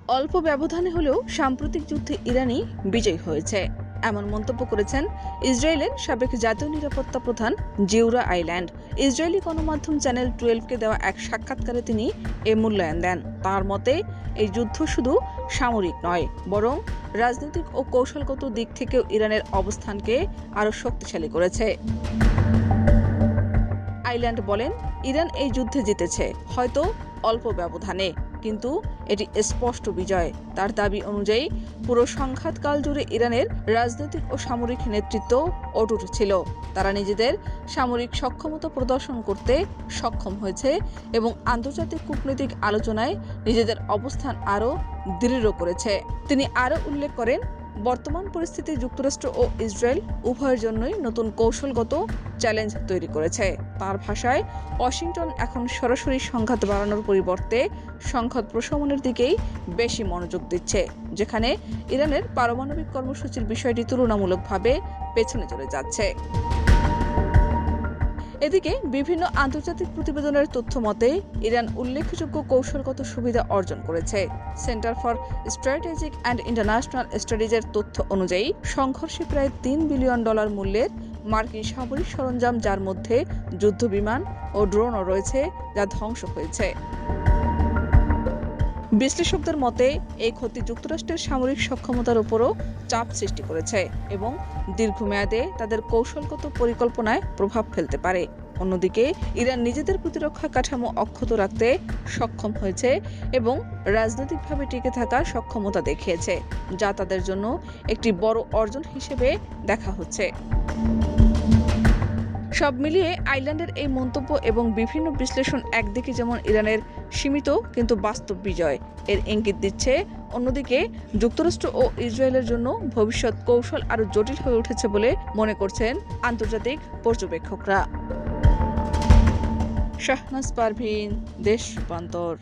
অল্প ব্যবধানে হলেও সাম্প্রতিক যুদ্ধে ইরানই বিজয়ী হয়েছে, এমন মন্তব্য করেছেন ইসরায়েলের সাবেক জাতীয় নিরাপত্তা প্রধান জিউরা আইল্যান্ড। ইসরায়েলি গণমাধ্যম চ্যানেল 12কে দেওয়া এক সাক্ষাৎকারে তিনি এ মূল্যায়ন দেন। তার মতে, এই যুদ্ধ শুধু সামরিক নয়, বরং রাজনৈতিক ও কৌশলগত দিক থেকেও ইরানের অবস্থানকে আরও শক্তিশালী করেছে। আইল্যান্ড বলেন, ইরান এই যুদ্ধে জিতেছে, হয়তো অল্প ব্যবধানে, কিন্তু এটি স্পষ্ট বিজয়। তার দাবি অনুযায়ী পুরো সংঘাতকাল জুড়ে ইরানের রাজনৈতিক ও সামরিক নেতৃত্ব অটুট ছিল। তারা নিজেদের সামরিক সক্ষমতা প্রদর্শন করতে সক্ষম হয়েছে এবং আন্তর্জাতিক কূটনৈতিক আলোচনায় নিজেদের অবস্থান আরও দৃঢ় করেছে। তিনি আরও উল্লেখ করেন, বর্তমান পরিস্থিতি যুক্তরাষ্ট্র ও ইসরায়েল উভয়ের জন্যই নতুন কৌশলগত চ্যালেঞ্জ তৈরি করেছে। তার ভাষায়, ওয়াশিংটন এখন সরাসরি সংঘাত বাড়ানোর পরিবর্তে সংঘাত প্রশমনের দিকেই বেশি মনোযোগ দিচ্ছে, যেখানে ইরানের পারমাণবিক কর্মসূচির বিষয়টি তুলনামূলকভাবে পেছনে চলে যাচ্ছে। এদিকে বিভিন্ন আন্তর্জাতিক প্রতিবেদনের তথ্য মতে ইরান উল্লেখযোগ্য কৌশলগত সুবিধা অর্জন করেছে। Center for Strategic and International স্টাডিজের তথ্য অনুযায়ী সংঘর্ষে প্রায় $3 বিলিয়ন মূল্যের মার্কিন সামরিক সরঞ্জাম, যার মধ্যে যুদ্ধবিমান ও ড্রোনও রয়েছে, যা ধ্বংস হয়েছে। বিশ্লেষকদের মতে, এই ক্ষতি যুক্তরাষ্ট্রের সামরিক সক্ষমতার উপরও চাপ সৃষ্টি করেছে এবং দীর্ঘমেয়াদে তাদের কৌশলগত পরিকল্পনায় প্রভাব ফেলতে পারে। অন্যদিকে ইরান নিজেদের প্রতিরক্ষা কাঠামো অক্ষত রাখতে সক্ষম হয়েছে এবং রাজনৈতিকভাবে টিকে থাকার সক্ষমতা দেখিয়েছে, যা তাদের জন্য একটি বড় অর্জন হিসেবে দেখা হচ্ছে। সব মিলিয়ে আইল্যান্ডের এই মন্তব্য এবং বিভিন্ন বিশ্লেষণ একদিকে যেমন ইরানের সীমিত কিন্তু বাস্তব বিজয় এর ইঙ্গিত দিচ্ছে, অন্যদিকে যুক্তরাষ্ট্র ও ইসরায়েলের জন্য ভবিষ্যৎ কৌশল আরও জটিল হয়ে উঠেছে বলে মনে করছেন আন্তর্জাতিক পর্যবেক্ষকরা। শাহনাজ পারভীন, দেশ রূপান্তর।